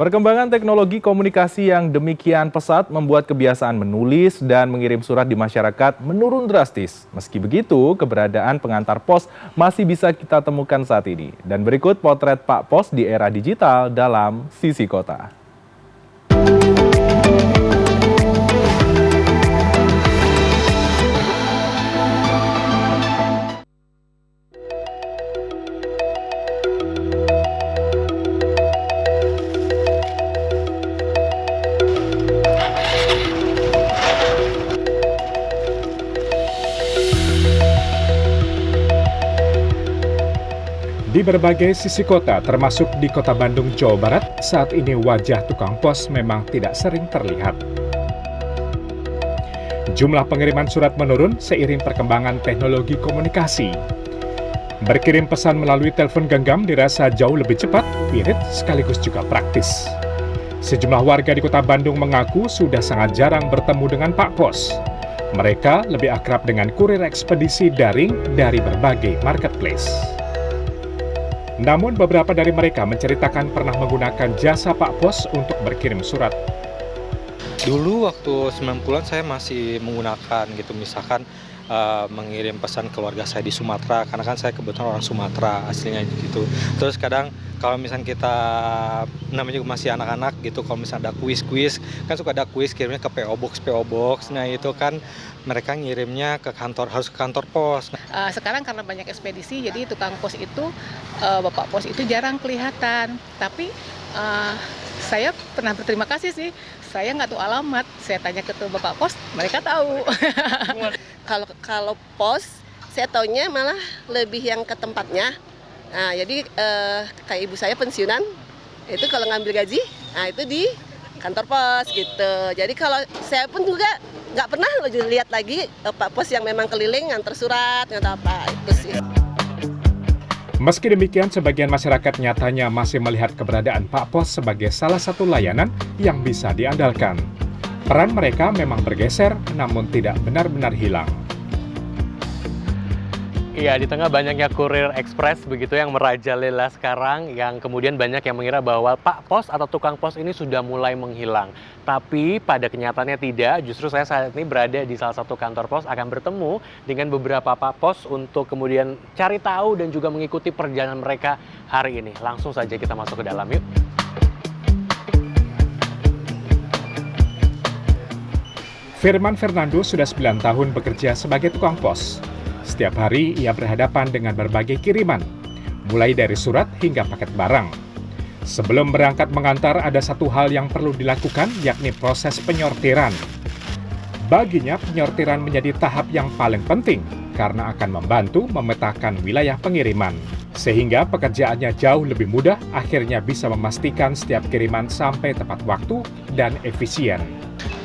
Perkembangan teknologi komunikasi yang demikian pesat membuat kebiasaan menulis dan mengirim surat di masyarakat menurun drastis. Meski begitu, keberadaan pengantar pos masih bisa kita temukan saat ini. Dan berikut potret Pak Pos di era digital dalam Sisi Kota. Di berbagai sisi kota, termasuk di kota Bandung, Jawa Barat, saat ini wajah tukang pos memang tidak sering terlihat. Jumlah pengiriman surat menurun seiring perkembangan teknologi komunikasi. Berkirim pesan melalui telepon genggam dirasa jauh lebih cepat, irit, sekaligus juga praktis. Sejumlah warga di kota Bandung mengaku sudah sangat jarang bertemu dengan Pak Pos. Mereka lebih akrab dengan kurir ekspedisi daring dari berbagai marketplace. Namun beberapa dari mereka menceritakan pernah menggunakan jasa Pak Pos untuk berkirim surat. Dulu waktu 90-an saya masih menggunakan gitu, misalkan mengirim pesan keluarga saya di Sumatera, karena kan saya kebetulan orang Sumatera aslinya gitu. Terus kadang kalau misalnya kita namanya juga masih anak-anak gitu, kalau misalnya ada kuis-kuis, kan suka ada kuis kirimnya ke PO Box. Nah itu kan mereka ngirimnya ke kantor, harus ke kantor pos. Sekarang karena banyak ekspedisi, jadi tukang pos itu, bapak pos itu jarang kelihatan. Tapi saya pernah berterima kasih sih, saya nggak tahu alamat, saya tanya ke bapak pos, mereka tahu. Kalau pos, saya taunya malah lebih yang ke tempatnya. Nah, jadi kayak ibu saya pensiunan, itu kalau ngambil gaji, nah itu di kantor pos gitu. Jadi kalau saya pun juga nggak pernah lihat lagi Pak Pos yang memang keliling nganter surat, nganter apa, itu sih. Meski demikian, sebagian masyarakat nyatanya masih melihat keberadaan Pak Pos sebagai salah satu layanan yang bisa diandalkan. Peran mereka memang bergeser, namun tidak benar-benar hilang. Iya, di tengah banyaknya kurir ekspres begitu yang merajalela sekarang, yang kemudian banyak yang mengira bahwa Pak Pos atau tukang pos ini sudah mulai menghilang. Tapi pada kenyataannya tidak, justru saya saat ini berada di salah satu kantor pos akan bertemu dengan beberapa Pak Pos untuk kemudian cari tahu dan juga mengikuti perjalanan mereka hari ini. Langsung saja kita masuk ke dalam yuk. Firman Fernando sudah 9 tahun bekerja sebagai tukang pos. Setiap hari ia berhadapan dengan berbagai kiriman, mulai dari surat hingga paket barang. Sebelum berangkat mengantar, ada satu hal yang perlu dilakukan, yakni proses penyortiran. Baginya, penyortiran menjadi tahap yang paling penting karena akan membantu memetakan wilayah pengiriman. Sehingga pekerjaannya jauh lebih mudah, akhirnya bisa memastikan setiap kiriman sampai tepat waktu dan efisien.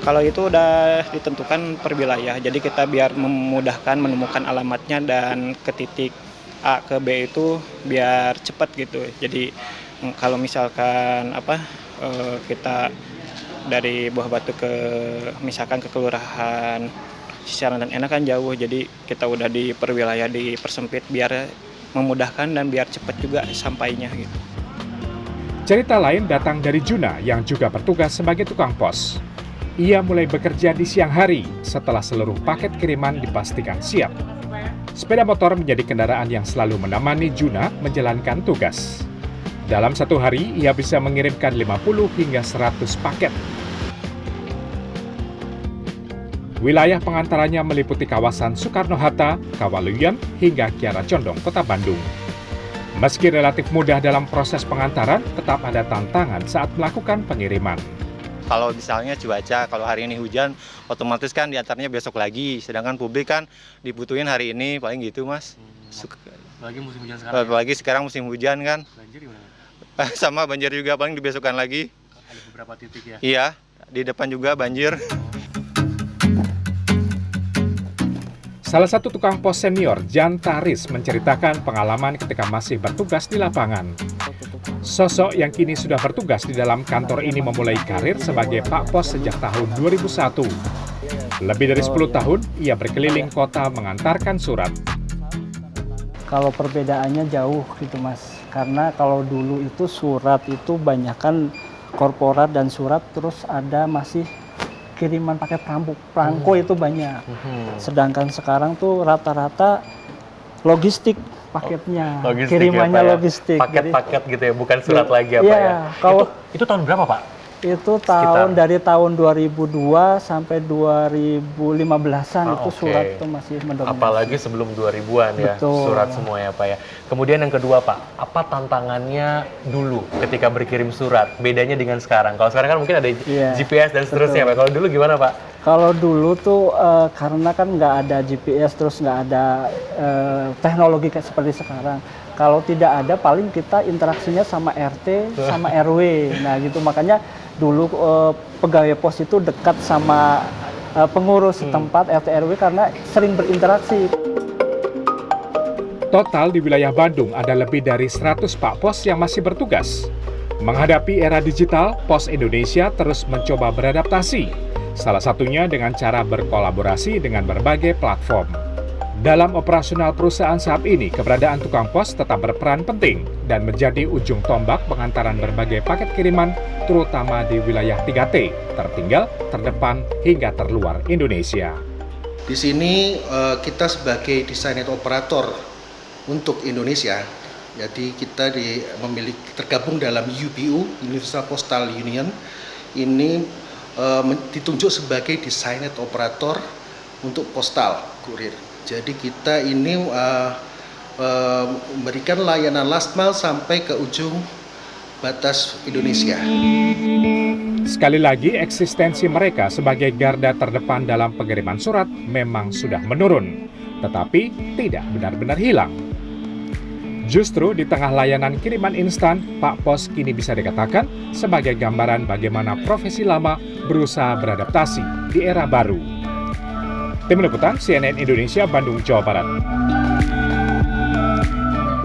Kalau itu udah ditentukan per wilayah, jadi kita biar memudahkan menemukan alamatnya dan ke titik A ke B itu biar cepat gitu. Jadi kalau misalkan kita dari Buah Batu misalkan ke kelurahan Cisaran dan Enak kan jauh, jadi kita udah di per wilayah dipersempit biar memudahkan dan biar cepat juga sampainya gitu. Cerita lain datang dari Juna yang juga bertugas sebagai tukang pos. Ia mulai bekerja di siang hari setelah seluruh paket kiriman dipastikan siap. Sepeda motor menjadi kendaraan yang selalu menemani Juna menjalankan tugas. Dalam satu hari, ia bisa mengirimkan 50 hingga 100 paket. Wilayah pengantarannya meliputi kawasan Soekarno-Hatta, Kawaluyan, hingga Kiara Condong, Kota Bandung. Meski relatif mudah dalam proses pengantaran, tetap ada tantangan saat melakukan pengiriman. Kalau misalnya cuaca, kalau hari ini hujan, otomatis kan diantaranya besok lagi. Sedangkan publik kan dibutuhin hari ini, paling gitu mas. Apalagi musim hujan sekarang. Apalagi sekarang musim hujan kan. Banjir gimana? Sama banjir juga, paling dibesokan lagi. Ada beberapa titik ya? Iya, di depan juga banjir. Salah satu tukang pos senior, Jan Taris, menceritakan pengalaman ketika masih bertugas di lapangan. Sosok yang kini sudah bertugas di dalam kantor ini memulai karir sebagai Pak Pos sejak tahun 2001. Lebih dari 10 tahun, ia berkeliling kota mengantarkan surat. Kalau perbedaannya jauh gitu mas, karena kalau dulu itu surat itu banyakan korporat dan surat, terus ada masih kiriman pakai perangko itu banyak. Sedangkan sekarang tuh rata-rata logistik paketnya, kirimannya ya, Pak, ya? logistik. Paket-paket gitu ya, bukan surat lagi apa iya, ya? Kalau itu tahun berapa, Pak? itu dari tahun 2002 sampai 2015-an itu surat itu masih mendominasi. Apalagi sebelum 2000-an ya, Betul. surat semua ya Pak ya. Kemudian yang kedua Pak, apa tantangannya dulu ketika berkirim surat? Bedanya dengan sekarang? Kalau sekarang kan mungkin ada GPS dan seterusnya Pak. Kalau dulu gimana Pak? Kalau dulu tuh karena kan nggak ada GPS, terus nggak ada teknologi kayak seperti sekarang. Kalau tidak ada, paling kita interaksinya sama RT, sama RW. Nah gitu, makanya dulu pegawai pos itu dekat sama pengurus setempat RT RW karena sering berinteraksi. Total di wilayah Bandung ada lebih dari 100 Pak Pos yang masih bertugas. Menghadapi era digital, Pos Indonesia terus mencoba beradaptasi. Salah satunya dengan cara berkolaborasi dengan berbagai platform. Dalam operasional perusahaan saat ini, keberadaan tukang pos tetap berperan penting dan menjadi ujung tombak pengantaran berbagai paket kiriman, terutama di wilayah 3T, tertinggal, terdepan, hingga terluar Indonesia. Di sini kita sebagai designer operator untuk Indonesia, jadi kita tergabung dalam UPU, Universal Postal Union, ini ditunjuk sebagai designer operator untuk postal kurir. Jadi kita ini memberikan layanan last mile sampai ke ujung batas Indonesia. Sekali lagi, eksistensi mereka sebagai garda terdepan dalam pengiriman surat memang sudah menurun, tetapi tidak benar-benar hilang. Justru di tengah layanan kiriman instan, Pak Pos kini bisa dikatakan sebagai gambaran bagaimana profesi lama berusaha beradaptasi di era baru. Tim Liputan CNN Indonesia, Bandung, Jawa Barat.